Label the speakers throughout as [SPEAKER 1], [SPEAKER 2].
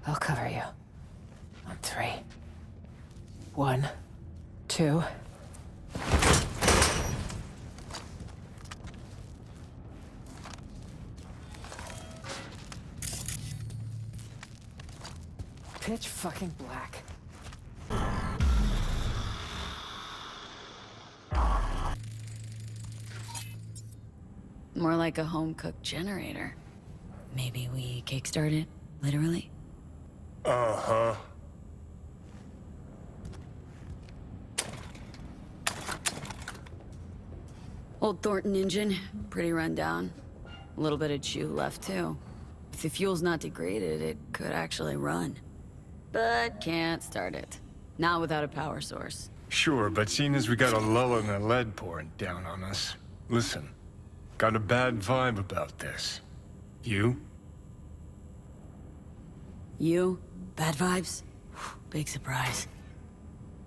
[SPEAKER 1] I'll cover you. On 3. 1, 2. Pitch fucking black.
[SPEAKER 2] More like a home-cooked generator. Maybe we kickstart it, literally?
[SPEAKER 3] Uh-huh.
[SPEAKER 2] Old Thornton engine, pretty run down. A little bit of chew left, too. If the fuel's not degraded, it could actually run. But can't start it. Not without a power source.
[SPEAKER 3] Sure, but seeing as we got a lull in the lead pouring down on us, listen, got a bad vibe about this. You?
[SPEAKER 2] You? Bad vibes? Big surprise.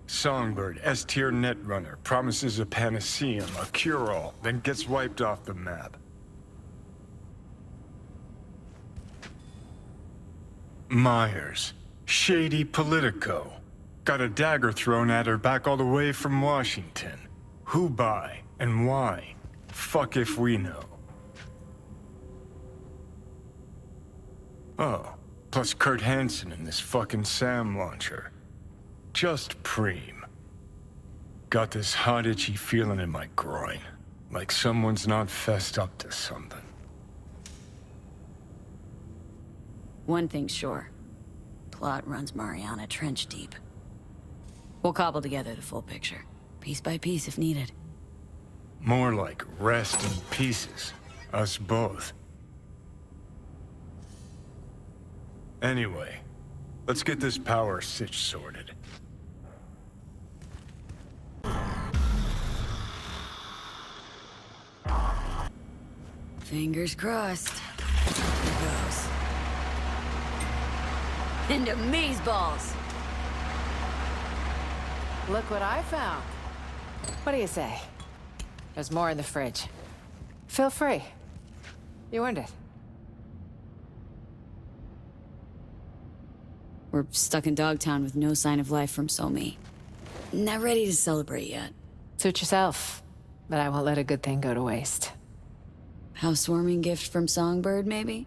[SPEAKER 3] Songbird, S-tier Netrunner, promises a panaceum, a cure-all, then gets wiped off the map. Myers, shady Politico. Got a dagger thrown at her back all the way from Washington. Who by, and why? Fuck if we know. Oh, plus Kurt Hansen and this fucking SAM launcher. Just preem. Got this hot itchy feeling in my groin. Like someone's not fessed up to something.
[SPEAKER 2] One thing's sure. Plot runs Mariana trench deep. We'll cobble together the full picture. Piece by piece if needed.
[SPEAKER 3] More like rest in pieces. Us both. Anyway, let's get this power sitch sorted.
[SPEAKER 2] Fingers crossed. Here goes. Into mazeballs!
[SPEAKER 1] Look what I found. What do you say? There's more in the fridge. Feel free. You earned it.
[SPEAKER 2] We're stuck in Dogtown with no sign of life from Somi. Not ready to celebrate yet.
[SPEAKER 1] Suit yourself, but I won't let a good thing go to waste.
[SPEAKER 2] Housewarming gift from Songbird, maybe?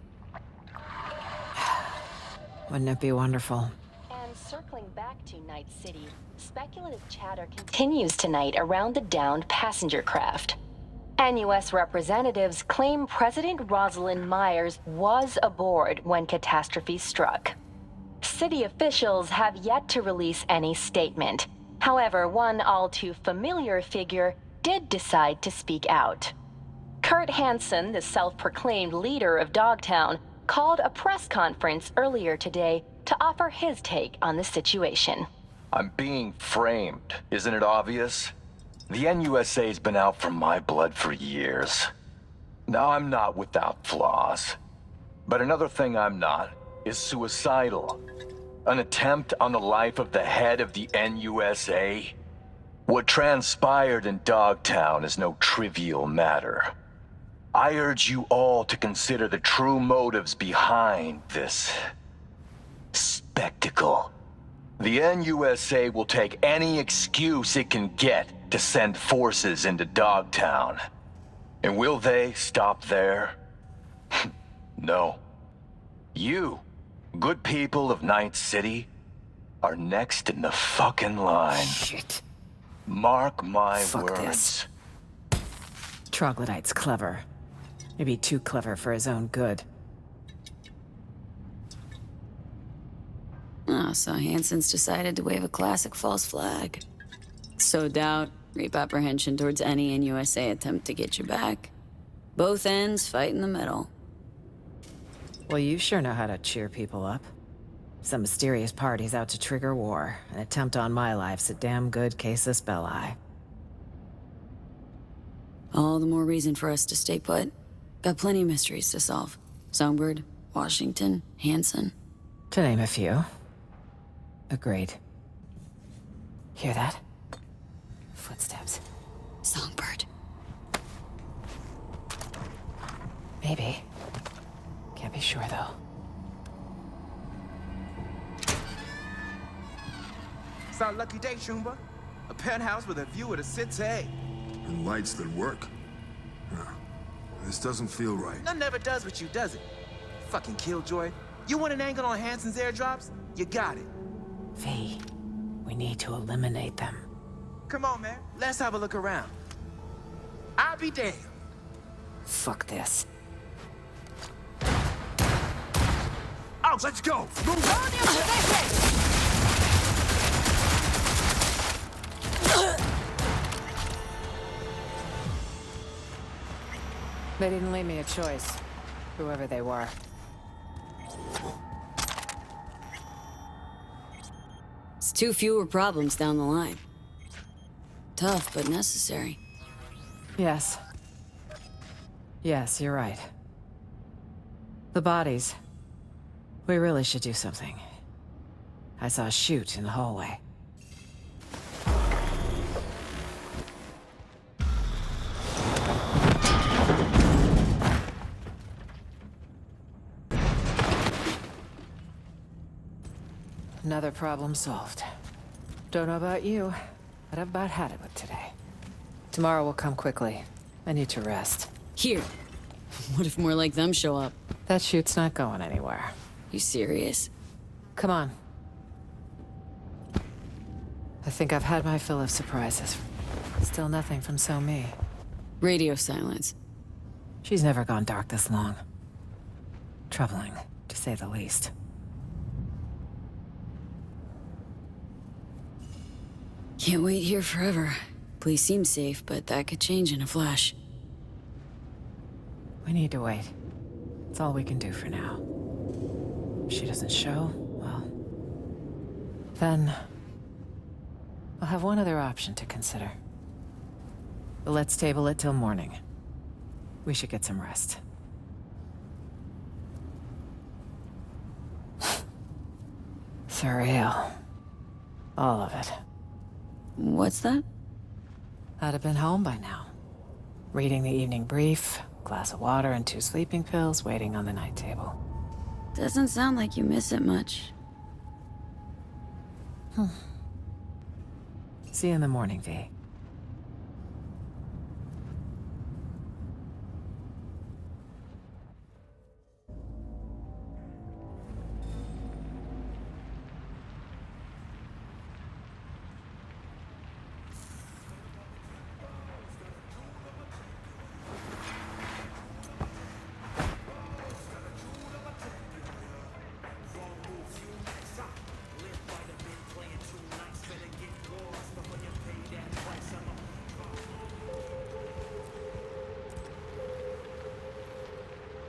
[SPEAKER 1] Wouldn't it be wonderful?
[SPEAKER 4] And circling back to Night City, speculative chatter continues tonight around the downed passenger craft. NUS representatives claim President Rosalind Myers was aboard when catastrophe struck. City officials have yet to release any statement. However, one all too familiar figure did decide to speak out. Kurt Hansen, the self-proclaimed leader of Dogtown, called a press conference earlier today to offer his take on the situation.
[SPEAKER 5] I'm being framed, isn't it obvious? The NUSA's been out for my blood for years. Now, I'm not without flaws. But another thing I'm not is suicidal. An attempt on the life of the head of the NUSA? What transpired in Dogtown is no trivial matter. I urge you all to consider the true motives behind this spectacle. The NUSA will take any excuse it can get to send forces into Dogtown. And will they stop there? No. You, good people of Night City, are next in the fucking line.
[SPEAKER 1] Shit.
[SPEAKER 5] Mark my
[SPEAKER 1] Fuck
[SPEAKER 5] words.
[SPEAKER 1] this. Troglodyte's clever. Maybe too clever for his own good.
[SPEAKER 2] Oh, so Hansen's decided to wave a classic false flag. So doubt, reap apprehension towards any NUSA attempt to get you back. Both ends fight in the middle.
[SPEAKER 1] Well, you sure know how to cheer people up. Some mysterious party's out to trigger war. An attempt on my life's a damn good casus belli.
[SPEAKER 2] All the more reason for us to stay put. Got plenty of mysteries to solve. Songbird, Washington, Hansen.
[SPEAKER 1] To name a few. Agreed. Hear that? Footsteps.
[SPEAKER 2] Songbird.
[SPEAKER 1] Maybe. Can't be sure, though.
[SPEAKER 6] It's our lucky day, Shumba. A penthouse with a view of the city.
[SPEAKER 7] And lights that work. Huh. This doesn't feel right.
[SPEAKER 6] None never does with you, does it? Fucking killjoy. You want an angle on Hansen's airdrops? You got it.
[SPEAKER 1] V, we need to eliminate them.
[SPEAKER 6] Come on, man. Let's have a look around. I'll be damned.
[SPEAKER 1] Fuck this.
[SPEAKER 6] Out!
[SPEAKER 7] Let's go! Move!
[SPEAKER 1] They didn't leave me a choice, whoever they were.
[SPEAKER 2] It's two fewer problems down the line. Tough, but necessary.
[SPEAKER 1] Yes. Yes, you're right. The bodies. We really should do something. I saw a chute in the hallway. Another problem solved. Don't know about you, but I've about had it with today. Tomorrow will come quickly. I need to rest.
[SPEAKER 2] Here. What if more like them show up?
[SPEAKER 1] That chute's not going anywhere.
[SPEAKER 2] You serious?
[SPEAKER 1] Come on. I think I've had my fill of surprises. Still nothing from So-Mi.
[SPEAKER 2] Radio silence.
[SPEAKER 1] She's never gone dark this long. Troubling, to say the least.
[SPEAKER 2] Can't wait here forever. Place seems safe, but that could change in a flash.
[SPEAKER 1] We need to wait. It's all we can do for now. If she doesn't show, well... then... we'll have one other option to consider. But let's table it till morning. We should get some rest. Surreal. All of it.
[SPEAKER 2] What's that?
[SPEAKER 1] I'd have been home by now. Reading the evening brief, glass of water and 2 sleeping pills waiting on the night table.
[SPEAKER 2] Doesn't sound like you miss it much.
[SPEAKER 1] See you in the morning, V.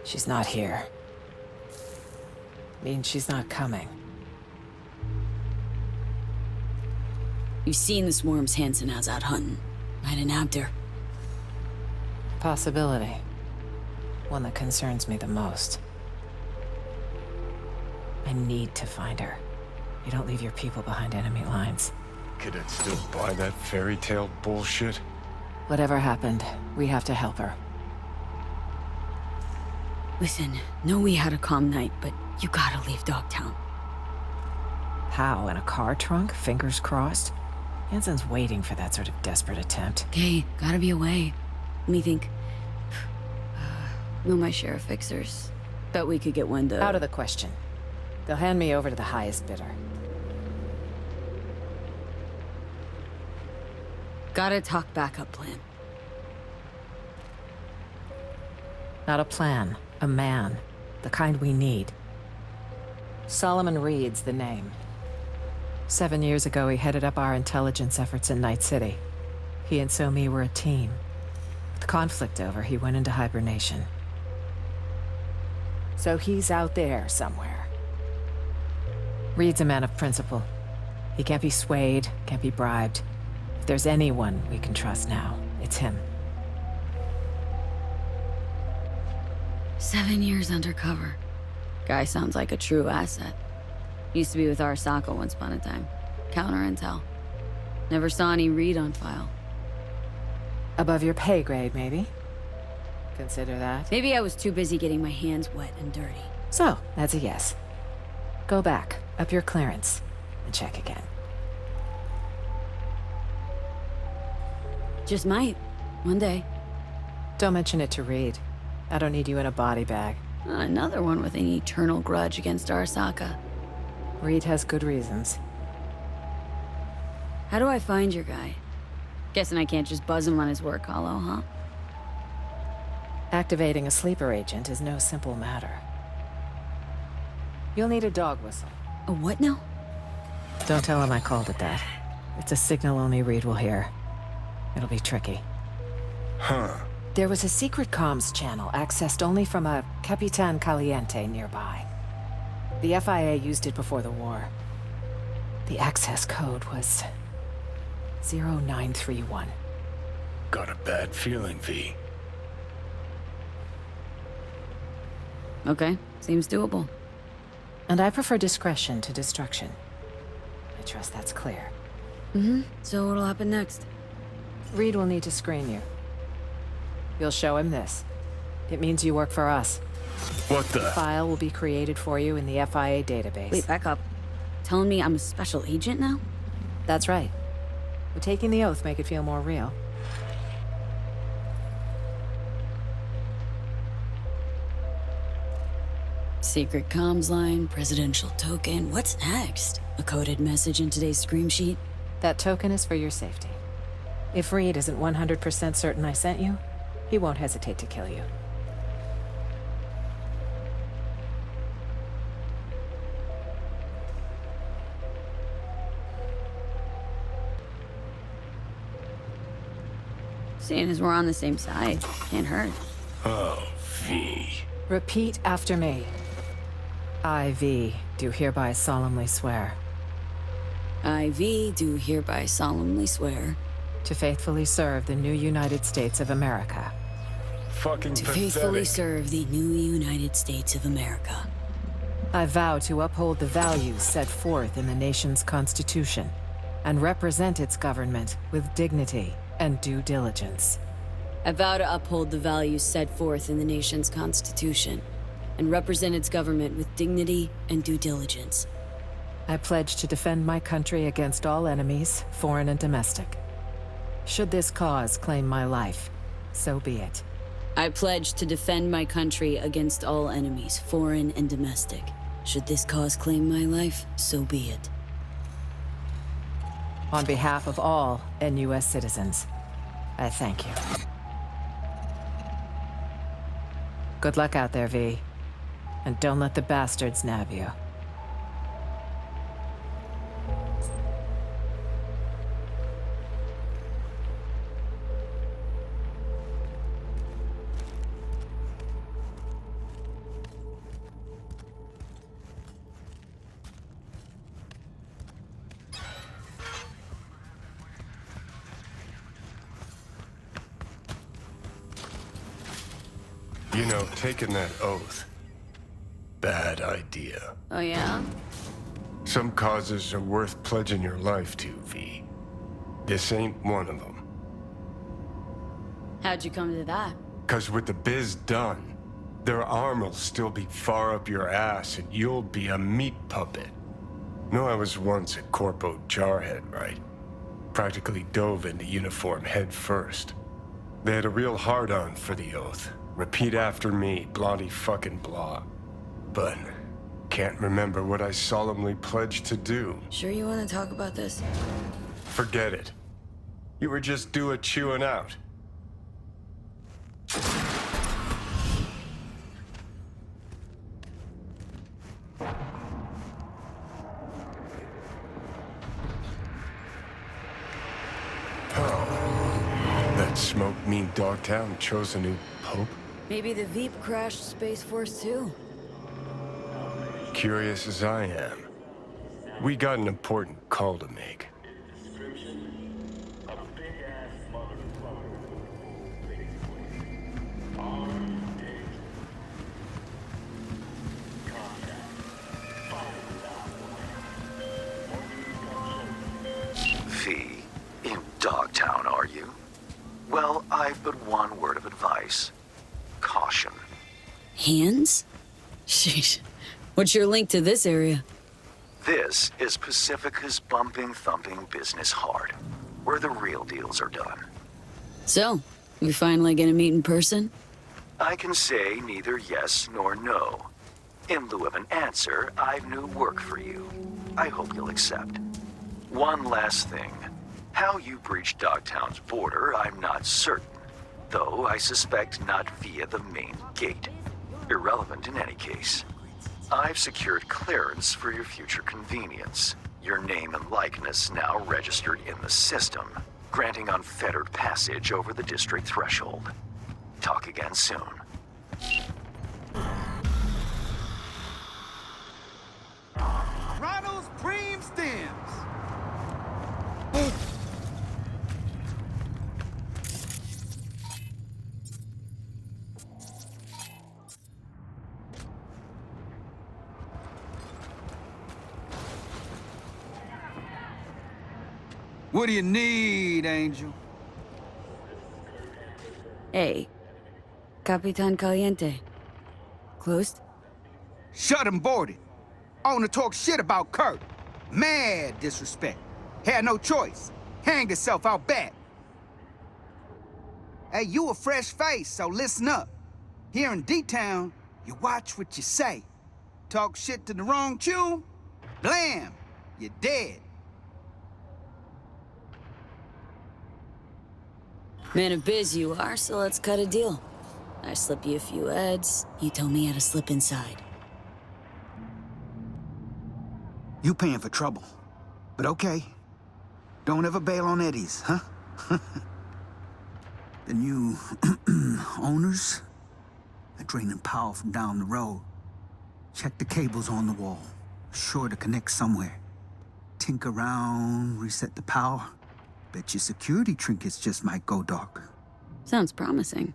[SPEAKER 1] She's not here. Means she's not coming.
[SPEAKER 2] You've seen the swarms Hansen has out hunting. Might have nabbed her.
[SPEAKER 1] Possibility. One that concerns me the most. I need to find her. You don't leave your people behind enemy lines.
[SPEAKER 3] Could it still buy that fairy tale bullshit?
[SPEAKER 1] Whatever happened, we have to help her.
[SPEAKER 2] Listen, know we had a calm night, but you gotta leave Dogtown.
[SPEAKER 1] How? In a car trunk? Fingers crossed? Hansen's waiting for that sort of desperate attempt.
[SPEAKER 2] Okay, gotta be away. Let me think. Know my share of fixers. Bet we could get one to...
[SPEAKER 1] Out of the question. They'll hand me over to the highest bidder.
[SPEAKER 2] Gotta talk backup plan.
[SPEAKER 1] Not a plan. A man. The kind we need. Solomon Reed's the name. 7 years ago, he headed up our intelligence efforts in Night City. He and So-Mi were a team. With conflict over, he went into hibernation. So he's out there somewhere. Reed's a man of principle. He can't be swayed, can't be bribed. If there's anyone we can trust now, it's him.
[SPEAKER 2] 7 years undercover. Guy sounds like a true asset. Used to be with Arasaka once upon a time. Counter intel. Never saw any Reed on file.
[SPEAKER 1] Above your pay grade, maybe? Consider that.
[SPEAKER 2] Maybe I was too busy getting my hands wet and dirty.
[SPEAKER 1] So, that's a yes. Go back, up your clearance, and check again.
[SPEAKER 2] Just might. One day.
[SPEAKER 1] Don't mention it to Reed. I don't need you in a body bag.
[SPEAKER 2] Another one with an eternal grudge against Arasaka.
[SPEAKER 1] Reed has good reasons.
[SPEAKER 2] How do I find your guy? Guessing I can't just buzz him on his work hollow, huh?
[SPEAKER 1] Activating a sleeper agent is no simple matter. You'll need a dog whistle.
[SPEAKER 2] A what now?
[SPEAKER 1] Don't tell him I called it that. It's a signal only Reed will hear. It'll be tricky.
[SPEAKER 3] Huh.
[SPEAKER 1] There was a secret comms channel accessed only from a Capitan Caliente nearby. The FIA used it before the war. The access code was 0931.
[SPEAKER 3] Got a bad feeling, V.
[SPEAKER 2] Okay, seems doable.
[SPEAKER 1] And I prefer discretion to destruction. I trust that's clear.
[SPEAKER 2] So what'll happen next?
[SPEAKER 1] Reed will need to screen you. You'll show him this. It means you work for us.
[SPEAKER 3] What the?
[SPEAKER 1] File will be created for you in the FIA database.
[SPEAKER 2] Wait, back up. Telling me I'm a special agent now?
[SPEAKER 1] That's right. Would taking the oath make it feel more real?
[SPEAKER 2] Secret comms line, presidential token. What's next? A coded message in today's scream sheet?
[SPEAKER 1] That token is for your safety. If Reed isn't 100% certain I sent you, he won't hesitate to kill you.
[SPEAKER 2] Seeing as we're on the same side, can't hurt.
[SPEAKER 3] Oh, V.
[SPEAKER 1] Repeat after me. I, V, do hereby solemnly swear
[SPEAKER 2] I, V, do hereby solemnly swear
[SPEAKER 1] to faithfully serve the new United States of America.
[SPEAKER 3] Fucking
[SPEAKER 2] to
[SPEAKER 3] pathetic.
[SPEAKER 2] faithfully serve the new United States of America.
[SPEAKER 1] I vow to uphold the values set forth in the nation's Constitution and represent its government with dignity and due diligence.
[SPEAKER 2] I vow to uphold the values set forth in the nation's Constitution and represent its government with dignity and due diligence.
[SPEAKER 1] I pledge to defend my country against all enemies, foreign and domestic. Should this cause claim my life, so be it.
[SPEAKER 2] I pledge to defend my country against all enemies, foreign and domestic. Should this cause claim my life, so be it.
[SPEAKER 1] On behalf of all NUS citizens, I thank you. Good luck out there, V. And don't let the bastards nab you.
[SPEAKER 3] You know, taking that oath. Bad idea.
[SPEAKER 2] Oh yeah?
[SPEAKER 3] Some causes are worth pledging your life to, V. This ain't one of them.
[SPEAKER 2] How'd you come to that?
[SPEAKER 3] 'Cause with the biz done, their arm will still be far up your ass and you'll be a meat puppet. No, I was once a corpo jarhead, right? Practically dove into uniform head first. They had a real hard-on for the oath. Repeat after me, bloody fucking blah. But can't remember what I solemnly pledged to do.
[SPEAKER 2] Sure you want to talk about this?
[SPEAKER 3] Forget it. You were just due a chewing out. Oh, that smoke mean Dogtown chose a new pope?
[SPEAKER 2] Maybe the Veep crashed Space Force too.
[SPEAKER 3] Curious as I am, we got an important call to make.
[SPEAKER 8] V, in Dogtown, are you? Well, I've but one word of advice. Caution.
[SPEAKER 2] Hands? Sheesh. What's your link to this area?
[SPEAKER 8] This is Pacifica's bumping, thumping business hard, where the real deals are done.
[SPEAKER 2] So, we finally gonna meet in person?
[SPEAKER 8] I can say neither yes nor no. In lieu of an answer, I've new work for you. I hope you'll accept. One last thing. How you breached Dogtown's border, I'm not certain. Though I suspect not via the main gate. Irrelevant in any case. I've secured clearance for your future convenience. Your name and likeness now registered in the system, granting unfettered passage over the district threshold. Talk again soon.
[SPEAKER 6] Ronald's Cream Stems. What do you need, Angel?
[SPEAKER 2] Hey, Capitan Caliente. Closed?
[SPEAKER 6] Shut him boarded. I want to talk shit about Kurt. Mad disrespect. Had no choice. Hanged himself out back. Hey, you a fresh face, so listen up. Here in D-Town, you watch what you say. Talk shit to the wrong tune, blam, you're dead.
[SPEAKER 2] Man of biz you are, so let's cut a deal. I slip you a few heads, you tell me how to slip inside.
[SPEAKER 6] You paying for trouble. But okay. Don't ever bail on Eddies, huh? The new owners are draining power from down the road. Check the cables on the wall. Sure to connect somewhere. Tinker around, reset the power. Bet your security trinkets just might go dark.
[SPEAKER 2] Sounds promising.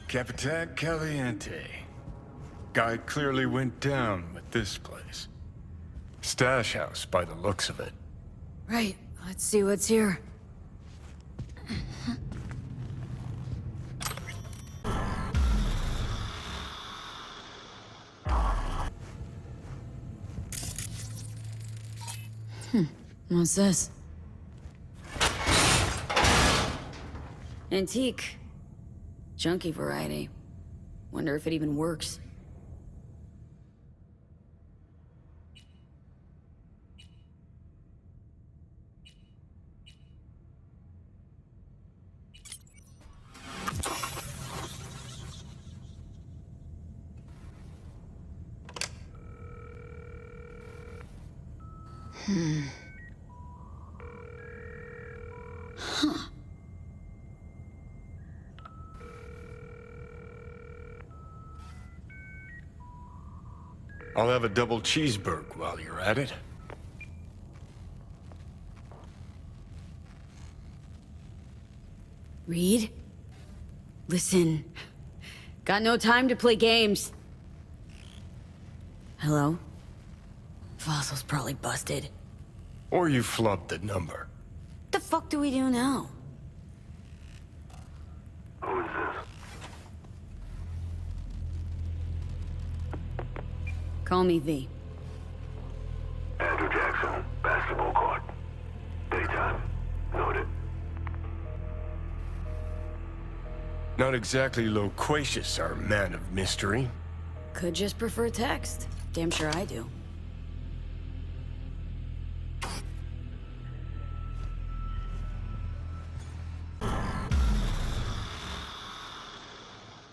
[SPEAKER 3] Capitan Caliente. Guy clearly went down with this place. Stash house by the looks of it.
[SPEAKER 2] Right, let's see what's here. What's this? Antique. Junky variety. Wonder if it even works.
[SPEAKER 3] I'll have a double cheeseburger while you're at it.
[SPEAKER 2] Reed? Listen. Got no time to play games. Hello? Fossil's probably busted.
[SPEAKER 3] Or you flubbed the number.
[SPEAKER 2] What the fuck do we do now?
[SPEAKER 8] Who is this?
[SPEAKER 2] Call me V.
[SPEAKER 8] Andrew Jackson, basketball court. Daytime. Noted.
[SPEAKER 3] Not exactly loquacious, our man of mystery.
[SPEAKER 2] Could just prefer text. Damn sure I do.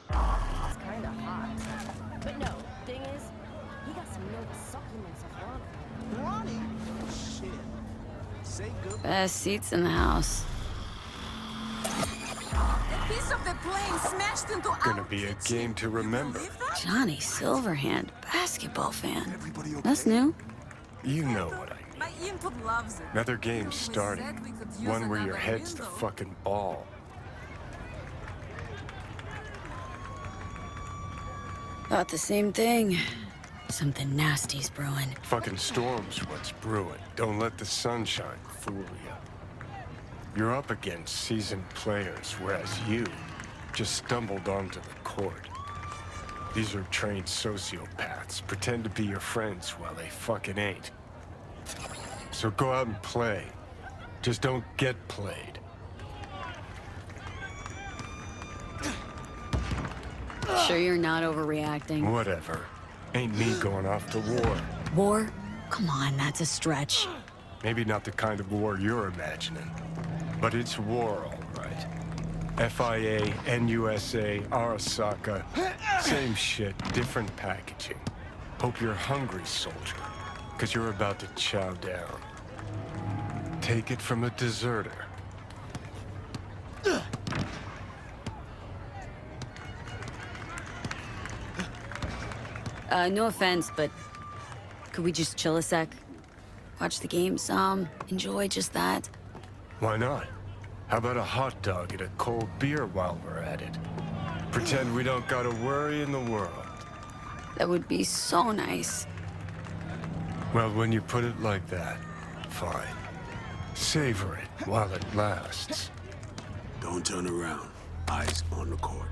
[SPEAKER 9] It's kinda hot. But no, thing is, he got some milk supplements of water.
[SPEAKER 2] Best seats in the house.
[SPEAKER 9] A piece of the plane smashed into
[SPEAKER 3] Gonna be a game to remember.
[SPEAKER 2] Johnny Silverhand, basketball fan. That's new.
[SPEAKER 3] You know what I mean.
[SPEAKER 9] My input loves it.
[SPEAKER 3] Another game starting. One where your head's the fucking ball.
[SPEAKER 2] Thought the same thing. Something nasty's brewing.
[SPEAKER 3] Fucking storm's what's brewing. Don't let the sunshine fool you. You're up against seasoned players, whereas you just stumbled onto the court. These are trained sociopaths. Pretend to be your friends while they fucking ain't. So go out and play. Just don't get played.
[SPEAKER 2] Sure you're not overreacting?
[SPEAKER 3] Whatever. Ain't me going off to war.
[SPEAKER 2] War? Come on, that's a stretch.
[SPEAKER 3] Maybe not the kind of war you're imagining. But it's war, all right. FIA, NUSA, Arasaka. Same shit, different packaging. Hope you're hungry, soldier. Because you're about to chow down. Take it from a deserter.
[SPEAKER 2] No offense, but could we just chill a sec? Watch the game some, enjoy just that.
[SPEAKER 3] Why not? How about a hot dog and a cold beer while we're at it? Pretend we don't got a worry in the world.
[SPEAKER 2] That would be so nice.
[SPEAKER 3] Well, when you put it like that, fine. Savor it while it lasts.
[SPEAKER 7] Don't turn around. Eyes on the court.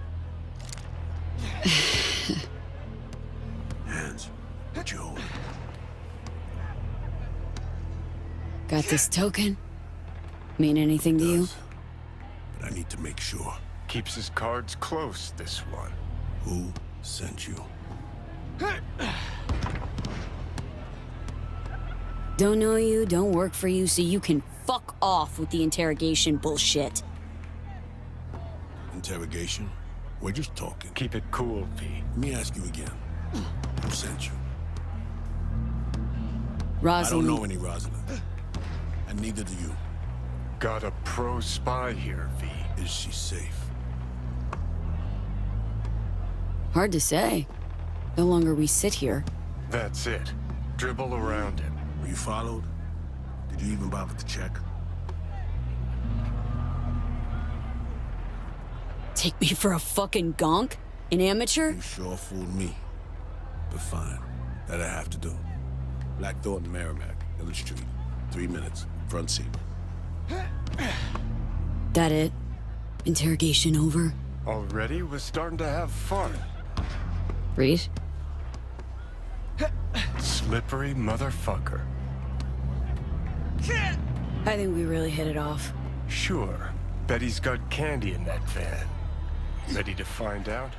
[SPEAKER 7] Hands. What you holding?
[SPEAKER 2] Got this token? Mean anything to you?
[SPEAKER 7] But I need to make sure.
[SPEAKER 3] Keeps his cards close, this one.
[SPEAKER 7] Who sent you?
[SPEAKER 2] Don't know you, don't work for you, so you can fuck off with the interrogation bullshit.
[SPEAKER 7] Interrogation? We're just talking.
[SPEAKER 3] Keep it cool, V.
[SPEAKER 7] Let me ask you again. Who sent you?
[SPEAKER 2] Rosalind.
[SPEAKER 7] I don't know any Rosalind. And neither do you.
[SPEAKER 3] Got a pro spy here, V.
[SPEAKER 7] Is she safe?
[SPEAKER 2] Hard to say. No longer we sit here.
[SPEAKER 3] That's it. Dribble around him.
[SPEAKER 7] Were you followed? Did you even bother to check?
[SPEAKER 2] Take me for a fucking gonk? An amateur?
[SPEAKER 7] You sure fooled me. But fine. That I have to do. Black Thornton Merrimack, Village Street. 3 minutes. Front seat.
[SPEAKER 2] That it? Interrogation over?
[SPEAKER 3] Already? We're starting to have fun.
[SPEAKER 2] Reed?
[SPEAKER 3] Slippery motherfucker.
[SPEAKER 2] I think we really hit it off.
[SPEAKER 3] Sure. Bet he's got candy in that van. Ready to find out?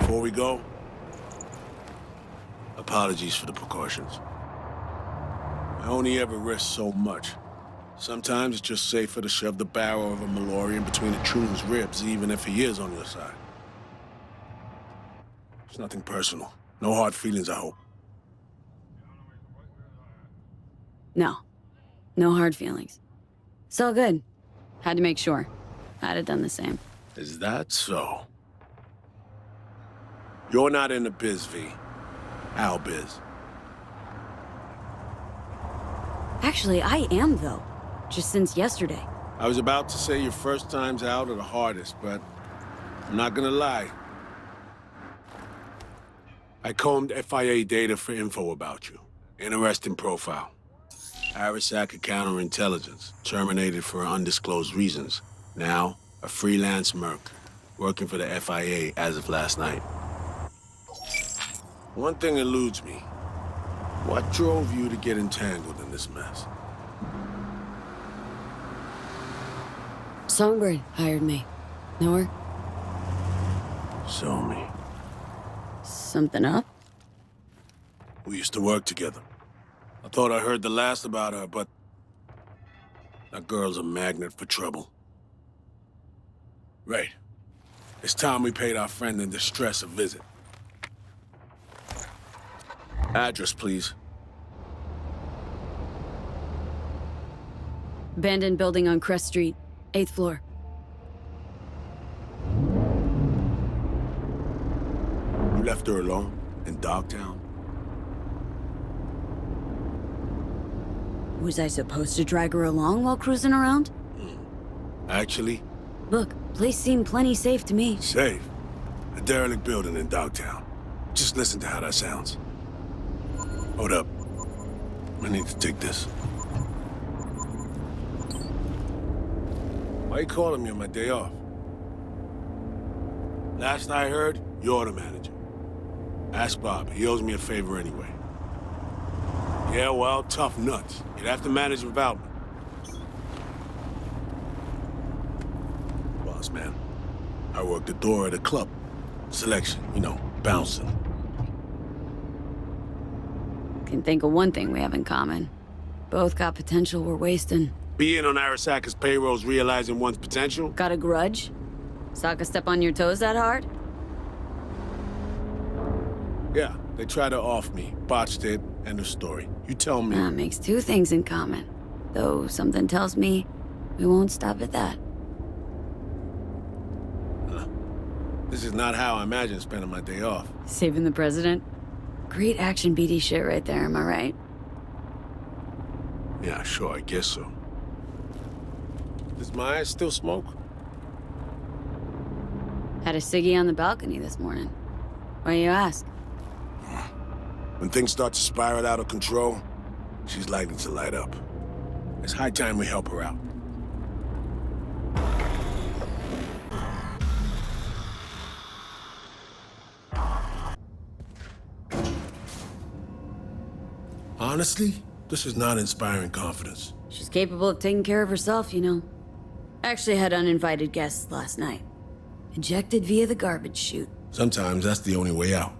[SPEAKER 7] Before we go, apologies for the precautions. I only ever risk so much. Sometimes it's just safer to shove the barrel of a Malorian between a Trune's ribs, even if he is on your side. It's nothing personal. No hard feelings, I hope.
[SPEAKER 2] No. No hard feelings. It's all good. Had to make sure. I'd have done the same.
[SPEAKER 7] Is that so? You're not in the biz, V. Our biz.
[SPEAKER 2] Actually, I am, though. Just since yesterday.
[SPEAKER 7] I was about to say your first times out are the hardest, but I'm not gonna lie. I combed FIA data for info about you. Interesting profile. Arasaka counterintelligence, terminated for undisclosed reasons. Now, a freelance merc, working for the FIA as of last night. One thing eludes me. What drove you to get entangled in this mess?
[SPEAKER 2] Songbird hired me. Know her?
[SPEAKER 7] Show me.
[SPEAKER 2] Something up?
[SPEAKER 7] We used to work together. I thought I heard the last about her, but that girl's a magnet for trouble. Right. It's time we paid our friend in distress a visit. Address, please.
[SPEAKER 2] Abandoned building on Crest Street, 8th floor.
[SPEAKER 7] You left her alone in Dogtown?
[SPEAKER 2] Was I supposed to drag her along while cruising around?
[SPEAKER 7] Actually,
[SPEAKER 2] Look, place seemed plenty safe to me.
[SPEAKER 7] safe. A derelict building in Dogtown. Just listen to how that sounds. Hold up. I need to take this. Why you calling me on my day off? Last I heard, you're the manager. Ask Bob. He owes me a favor anyway. Yeah, well, tough nuts. You'd have to manage without me. Boss man, I work the door at a club. Selection, you know, bouncing.
[SPEAKER 2] Can think of one thing we have in common. Both got potential we're wasting.
[SPEAKER 7] Being on Arasaka's payroll's realizing one's potential?
[SPEAKER 2] Got a grudge? Sokka step on your toes that hard?
[SPEAKER 7] Yeah, they tried to off me. Botched it. End of story. You tell me.
[SPEAKER 2] That makes two things in common. Though something tells me we won't stop at that.
[SPEAKER 7] This is not how I imagine spending my day off.
[SPEAKER 2] Saving the president? Great action BD shit right there, am I right?
[SPEAKER 7] Yeah, sure, I guess so. Does Maya still smoke?
[SPEAKER 2] Had a ciggy on the balcony this morning. Why you ask?
[SPEAKER 7] When things start to spiral out of control, she's likely to light up. It's high time we help her out. Honestly, this is not inspiring confidence.
[SPEAKER 2] She's capable of taking care of herself, you know. Actually had uninvited guests last night. Ejected via the garbage chute.
[SPEAKER 7] Sometimes that's the only way out.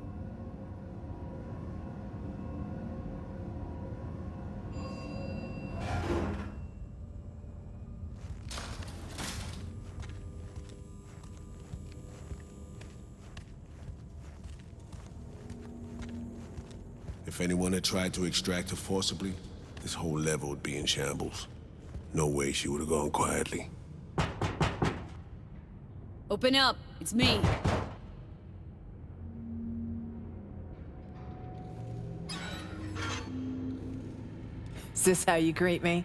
[SPEAKER 7] If anyone had tried to extract her forcibly, this whole level would be in shambles. No way she would have gone quietly.
[SPEAKER 2] Open up, it's me.
[SPEAKER 1] Is this how you greet me?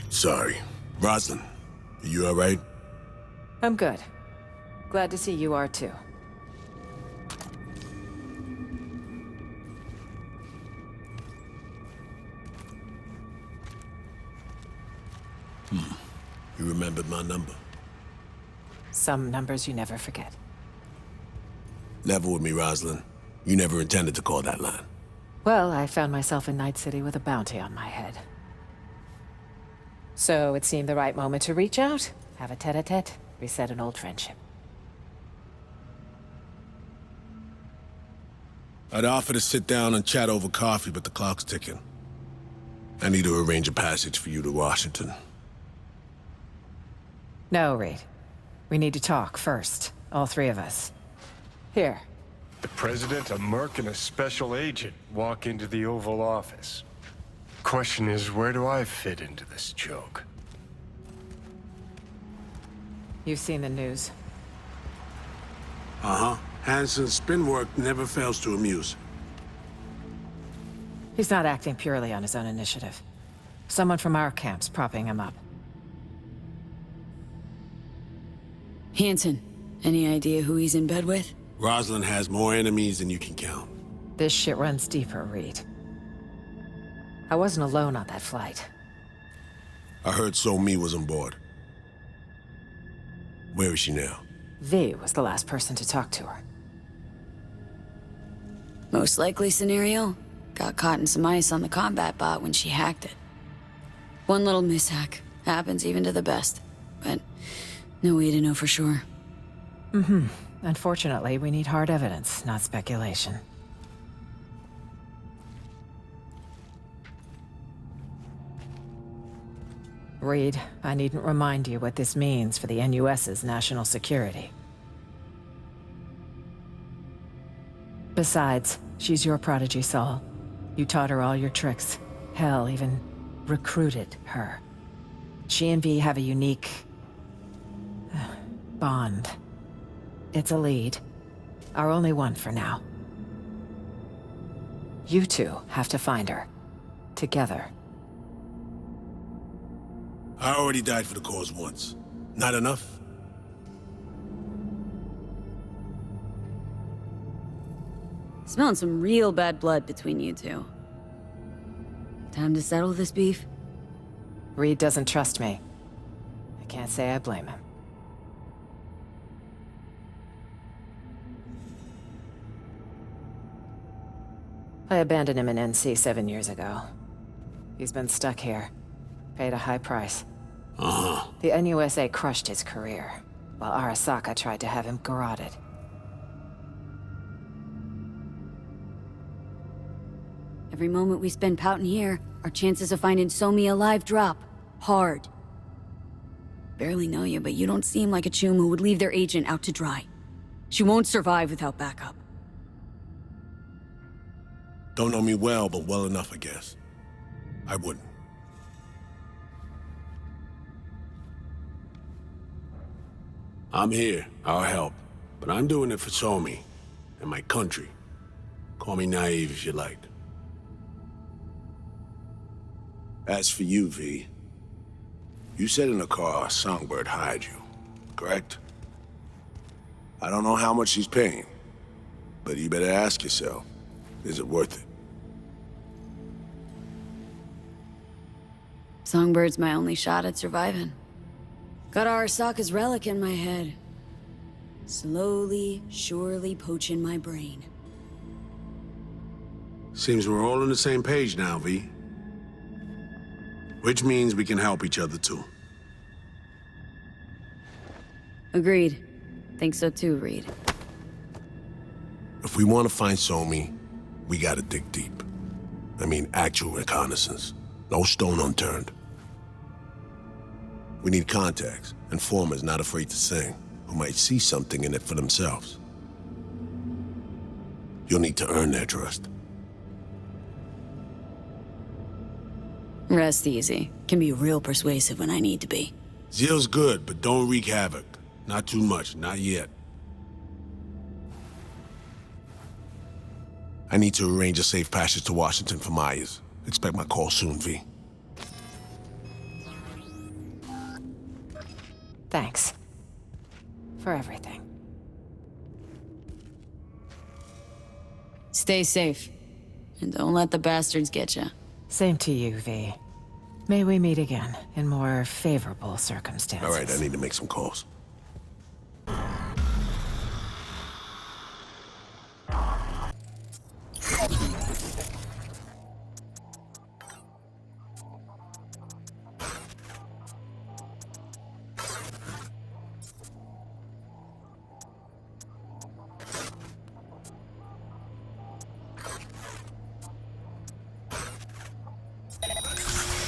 [SPEAKER 7] Sorry. Rosalind, are you alright?
[SPEAKER 1] I'm good. Glad to see you are too.
[SPEAKER 7] You remembered my number.
[SPEAKER 1] Some numbers you never forget.
[SPEAKER 7] Level with me, Rosalind. You never intended to call that line.
[SPEAKER 1] Well, I found myself in Night City with a bounty on my head. So it seemed the right moment to reach out, have a tete-a-tete, reset an old friendship.
[SPEAKER 7] I'd offer to sit down and chat over coffee, but the clock's ticking. I need to arrange a passage for you to Washington.
[SPEAKER 1] No, Reed. We need to talk first. All three of us. Here.
[SPEAKER 3] The president, a merc, and a special agent walk into the Oval Office. Question is, where do I fit into this joke?
[SPEAKER 1] You've seen the news.
[SPEAKER 7] Uh-huh. Hansen's spin work never fails to amuse.
[SPEAKER 1] He's not acting purely on his own initiative. Someone from our camp's propping him up.
[SPEAKER 2] Hansen, any idea who he's in bed with?
[SPEAKER 7] Rosalind has more enemies than you can count.
[SPEAKER 1] This shit runs deeper, Reed. I wasn't alone on that flight.
[SPEAKER 7] I heard So-Mi was on board. Where is she now?
[SPEAKER 1] V was the last person to talk to her.
[SPEAKER 2] Most likely scenario? Got caught in some ice on the combat bot when she hacked it. One little mishack. Happens even to the best. But no way to know for sure.
[SPEAKER 1] Unfortunately, we need hard evidence, not speculation. Reed, I needn't remind you what this means for the NUS's national security. Besides, she's your prodigy, Saul. You taught her all your tricks. Hell, even recruited her. She and V have a unique... bond. It's a lead. Our only one for now. You two have to find her. Together.
[SPEAKER 7] I already died for the cause once. Not enough?
[SPEAKER 2] Smelling some real bad blood between you two. Time to settle this beef?
[SPEAKER 1] Reed doesn't trust me. I can't say I blame him. I abandoned him in NC 7 years ago. He's been stuck here. Paid a high price. The NUSA crushed his career, while Arasaka tried to have him garroted.
[SPEAKER 2] Every moment we spend pouting here, our chances of finding So-Mi alive drop. Hard. Barely know you, but you don't seem like a chum who would leave their agent out to dry. She won't survive without backup.
[SPEAKER 7] Don't know me well, but well enough, I guess. I wouldn't. I'm here. I'll help. But I'm doing it for So-Mi and my country. Call me naive if you like. As for you, V, you said in the car Songbird hired you, correct? I don't know how much she's paying, but you better ask yourself, is it worth it?
[SPEAKER 2] Songbird's my only shot at surviving. Got Arasaka's relic in my head. Slowly, surely poaching my brain.
[SPEAKER 7] Seems we're all on the same page now, V. Which means we can help each other, too.
[SPEAKER 2] Agreed. Think so too, Reed.
[SPEAKER 7] If we want to find So-Mi, we gotta dig deep. I mean, actual reconnaissance. No stone unturned. We need contacts, informers not afraid to sing, who might see something in it for themselves. You'll need to earn their trust.
[SPEAKER 2] Rest easy. Can be real persuasive when I need to be.
[SPEAKER 7] Zeal's good, but don't wreak havoc. Not too much, not yet. I need to arrange a safe passage to Washington for Myers. Expect my call soon, V.
[SPEAKER 1] Thanks. For everything.
[SPEAKER 2] Stay safe. And don't let the bastards get you.
[SPEAKER 1] Same to you, V. May we meet again in more favorable circumstances.
[SPEAKER 7] All right, I need to make some calls.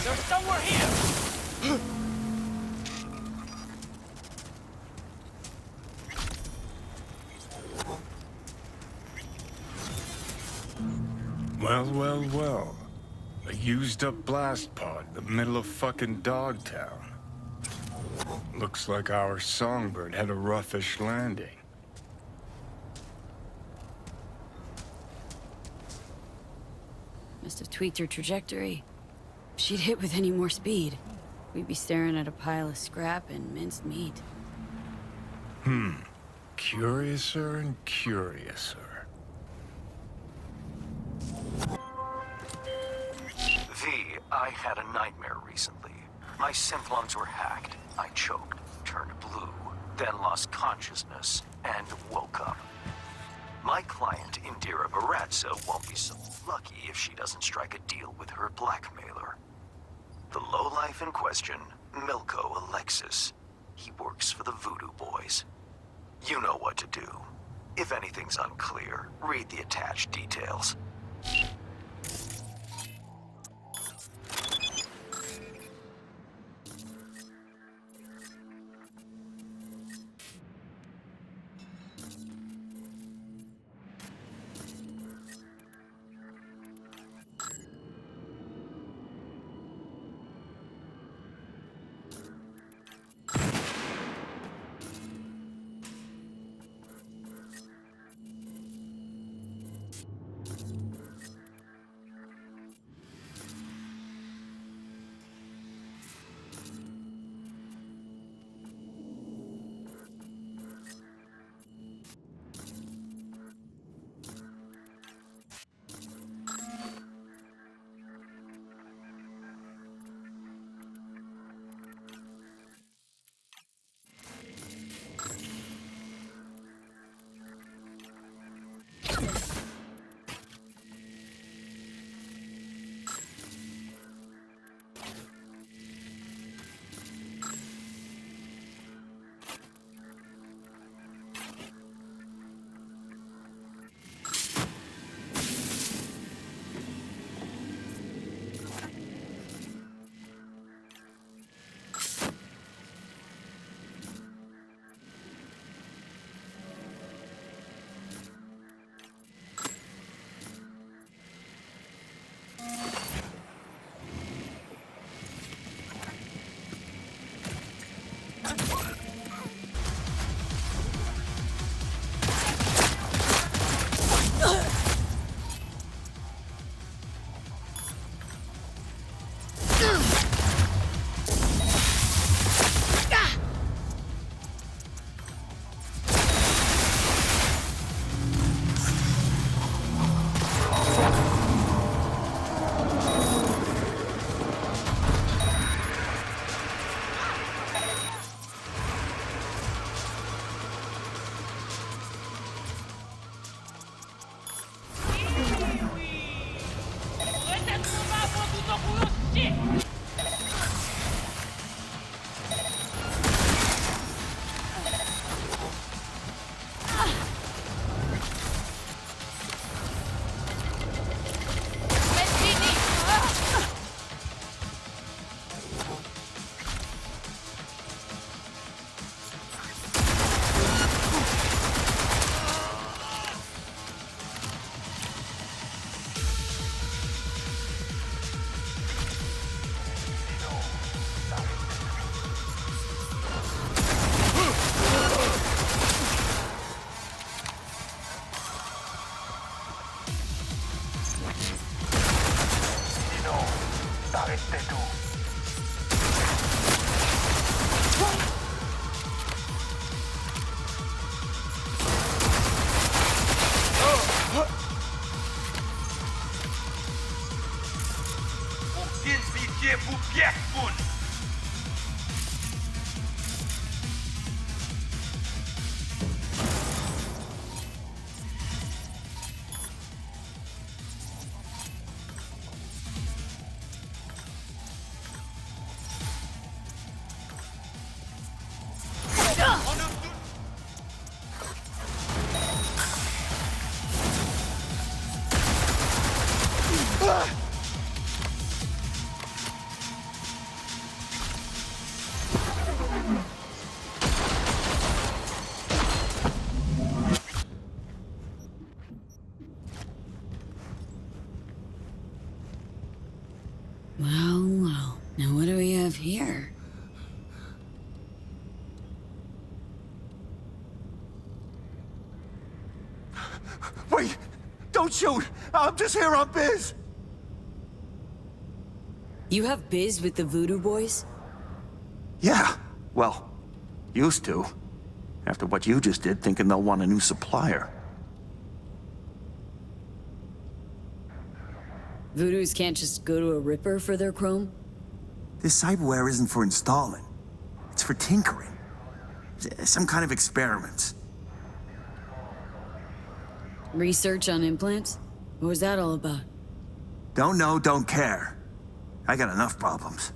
[SPEAKER 10] There's somewhere here!
[SPEAKER 3] Well, well, well. A used-up blast pod in the middle of fucking Dogtown. Looks like our Songbird had a roughish landing.
[SPEAKER 2] Must have tweaked her trajectory. If she'd hit with any more speed, we'd be staring at a pile of scrap and minced meat.
[SPEAKER 3] Curiouser and curiouser.
[SPEAKER 8] V, I had a nightmare recently. My synth lungs were hacked. I choked, turned blue, then lost consciousness, and woke up. My client, Indira Baratza, won't be so lucky if she doesn't strike a deal with her blackmailer. The lowlife in question, Milko Alexis. He works for the Voodoo Boys. You know what to do. If anything's unclear, read the attached details.
[SPEAKER 2] Well, now what do we have here?
[SPEAKER 11] Wait! Don't shoot! I'm just here on biz!
[SPEAKER 2] You have biz with the Voodoo Boys?
[SPEAKER 11] Yeah, well, used to. After what you just did, thinking they'll want a new supplier.
[SPEAKER 2] Voodoos can't just go to a Ripper for their chrome?
[SPEAKER 11] This cyberware isn't for installing. It's for tinkering. Some kind of experiments.
[SPEAKER 2] Research on implants? What was that all about?
[SPEAKER 11] Don't know, don't care. I got enough problems.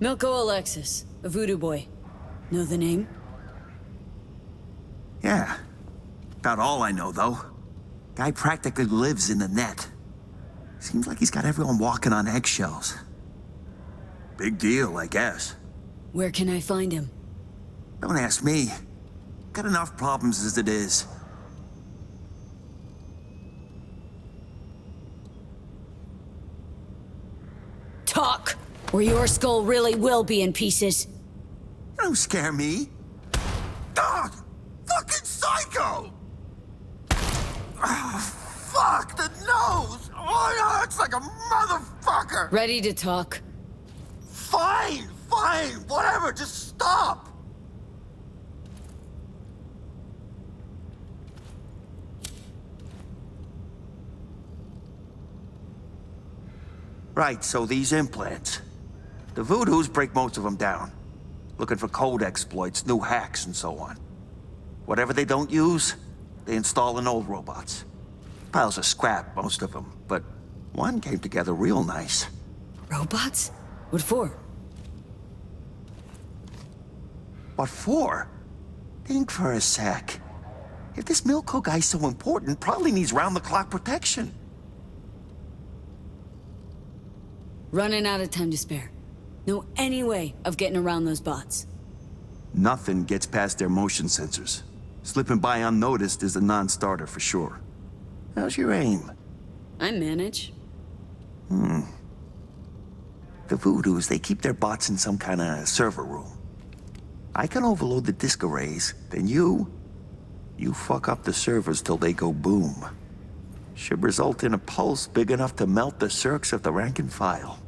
[SPEAKER 2] Milko Alexis, a voodoo boy. Know the name?
[SPEAKER 11] Yeah. About all I know, though. Guy practically lives in the net. Seems like he's got everyone walking on eggshells. Big deal, I guess.
[SPEAKER 2] Where can I find him?
[SPEAKER 11] Don't ask me. Got enough problems as it is.
[SPEAKER 2] Talk, or your skull really will be in pieces.
[SPEAKER 11] Don't scare me. Dog! Fucking psycho! Oh, fuck, the nose! Oh, it hurts like a motherfucker!
[SPEAKER 2] Ready to talk?
[SPEAKER 11] Fine, whatever, just stop! Right, so these implants. The Voodoos break most of them down. Looking for code exploits, new hacks, and so on. Whatever they don't use, they install in old robots. Piles of scrap, most of them, but one came together real nice.
[SPEAKER 2] Robots? What for?
[SPEAKER 11] What for? Think for a sec. If this Milko guy's so important, probably needs round-the-clock protection.
[SPEAKER 2] Running out of time to spare. Know any way of getting around those bots?
[SPEAKER 11] Nothing gets past their motion sensors. Slipping by unnoticed is a non-starter for sure. How's your aim?
[SPEAKER 2] I manage.
[SPEAKER 11] The Voodoos, they keep their bots in some kind of server room. I can overload the disk arrays, then you fuck up the servers till they go boom. Should result in a pulse big enough to melt the circs of the rank and file.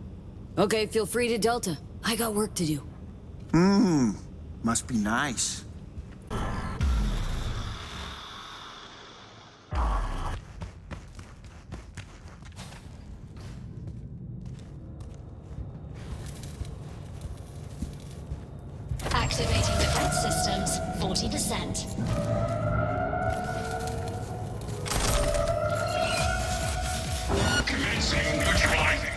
[SPEAKER 2] Okay, feel free to Delta. I got work to do.
[SPEAKER 11] Must be nice.
[SPEAKER 12] Activating defense systems, 40%.
[SPEAKER 3] Commencing neutralizing.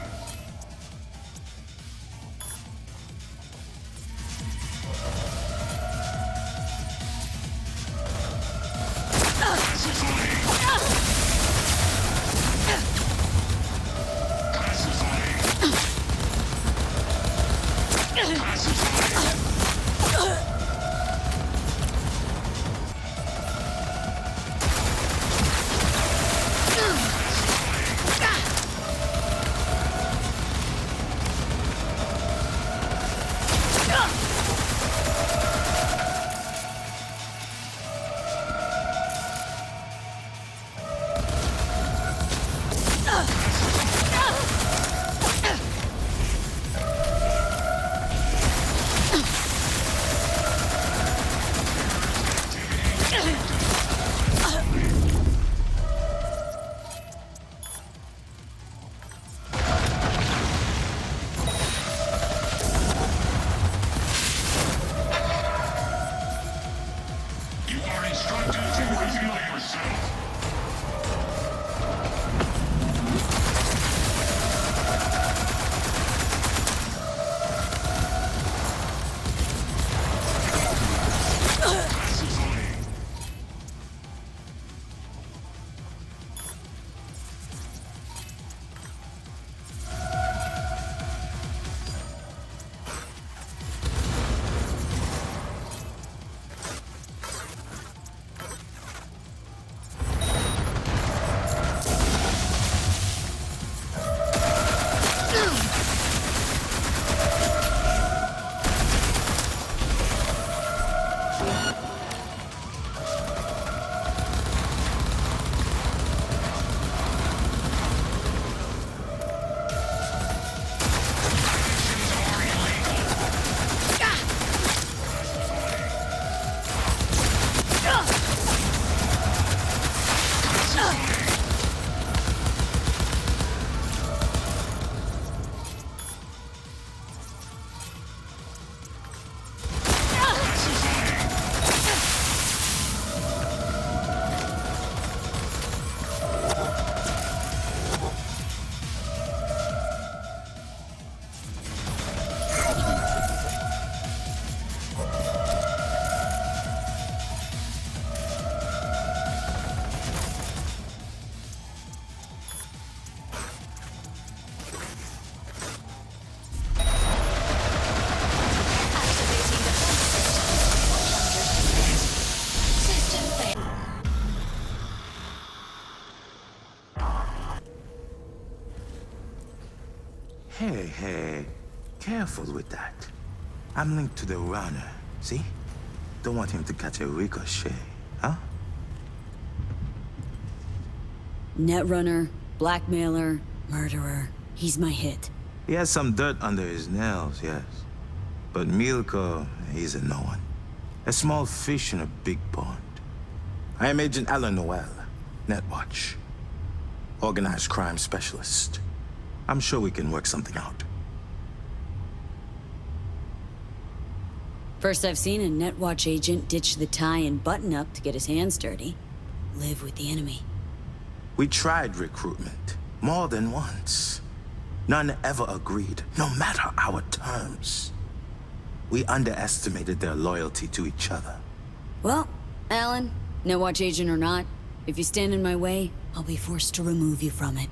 [SPEAKER 13] Hey, careful with that. I'm linked to the runner, see? Don't want him to catch a ricochet, huh?
[SPEAKER 2] Netrunner, blackmailer, murderer. He's my hit.
[SPEAKER 13] He has some dirt under his nails, yes. But Milko, he's a no one. A small fish in a big pond. I am Agent Alan Noel, Netwatch. Organized crime specialist. I'm sure we can work something out.
[SPEAKER 2] First I've seen a Netwatch agent ditch the tie and button up to get his hands dirty. Live with the enemy.
[SPEAKER 13] We tried recruitment, more than once. None ever agreed, no matter our terms. We underestimated their loyalty to each other.
[SPEAKER 2] Well, Alan, Netwatch agent or not, if you stand in my way, I'll be forced to remove you from it.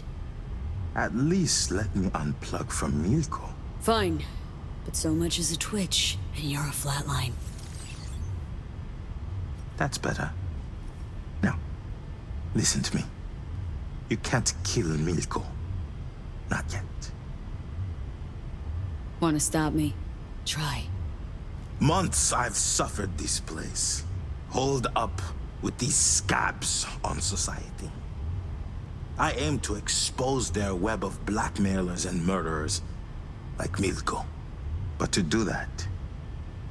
[SPEAKER 13] At least let me unplug from Milko.
[SPEAKER 2] Fine, but so much as a twitch, and you're a flatline.
[SPEAKER 13] That's better. Now, listen to me. You can't kill Milko. Not yet.
[SPEAKER 2] Want to stop me? Try.
[SPEAKER 13] Months I've suffered this place. Holed up with these scabs on society. I aim to expose their web of blackmailers and murderers, like Milko. But to do that,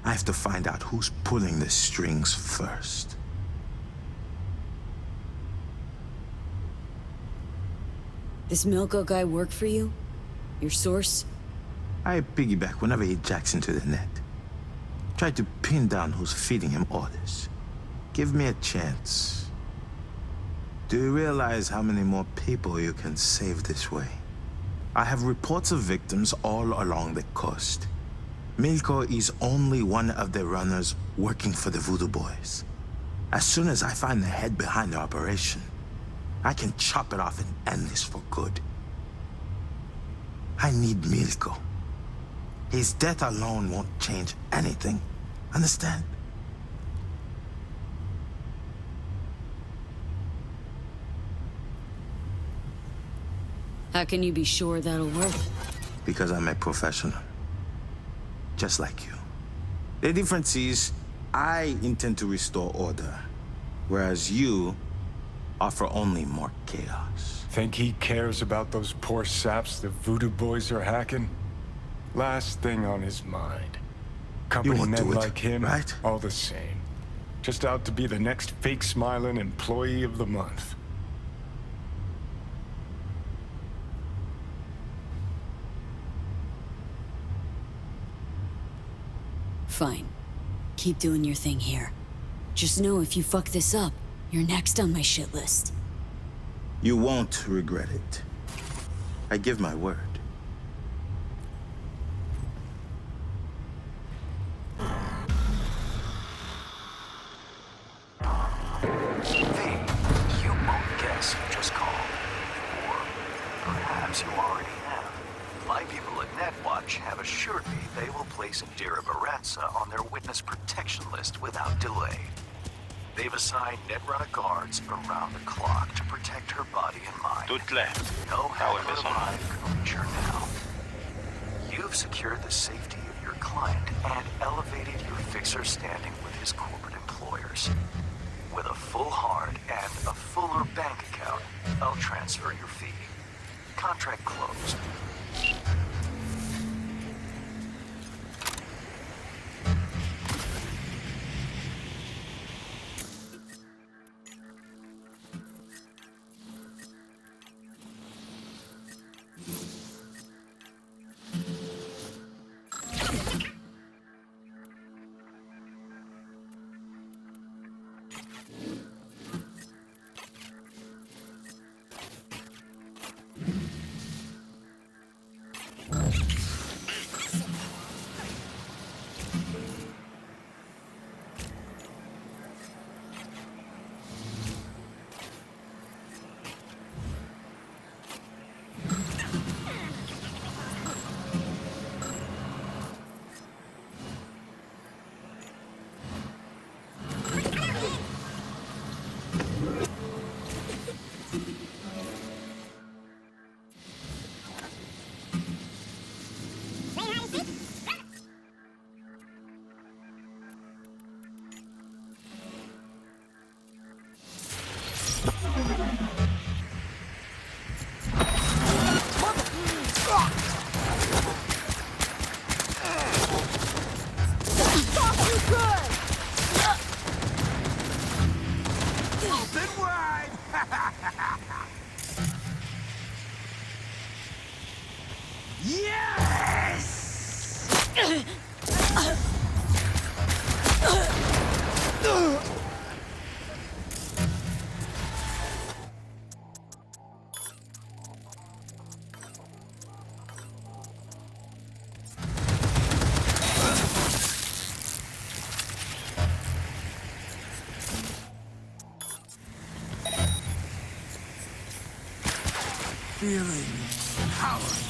[SPEAKER 13] I have to find out who's pulling the strings first.
[SPEAKER 2] This Milko guy work for you? Your source?
[SPEAKER 13] I piggyback whenever he jacks into the net. Try to pin down who's feeding him orders. Give me a chance. Do you realize how many more people you can save this way? I have reports of victims all along the coast. Milko is only one of the runners working for the Voodoo Boys. As soon as I find the head behind the operation, I can chop it off and end this for good. I need Milko. His death alone won't change anything. Understand?
[SPEAKER 2] How can you be sure that'll work?
[SPEAKER 13] Because I'm a professional. Just like you. The difference is, I intend to restore order, whereas you offer only more chaos.
[SPEAKER 3] Think he cares about those poor saps the Voodoo Boys are hacking? Last thing on his mind. Company men like him,
[SPEAKER 13] right?
[SPEAKER 3] All the same. Just out to be the next fake-smiling employee of the month.
[SPEAKER 2] Fine. Keep doing your thing here. Just know if you fuck this up, you're next on my shit list.
[SPEAKER 13] You won't regret it. I give my word.
[SPEAKER 8] You won't guess who just called. Or perhaps you already have. My people at Netwatch have assured me they will place Indira Baratza on their witness protection list without delay. They've assigned Netrunner guards around the clock to protect her body and mind. No hacker alive can reach her now. You've secured the safety of your client and elevated your fixer standing with his corporate employers. With a full hard and a fuller bank account, I'll transfer your fee. Contract closed.
[SPEAKER 6] Feeling powerful.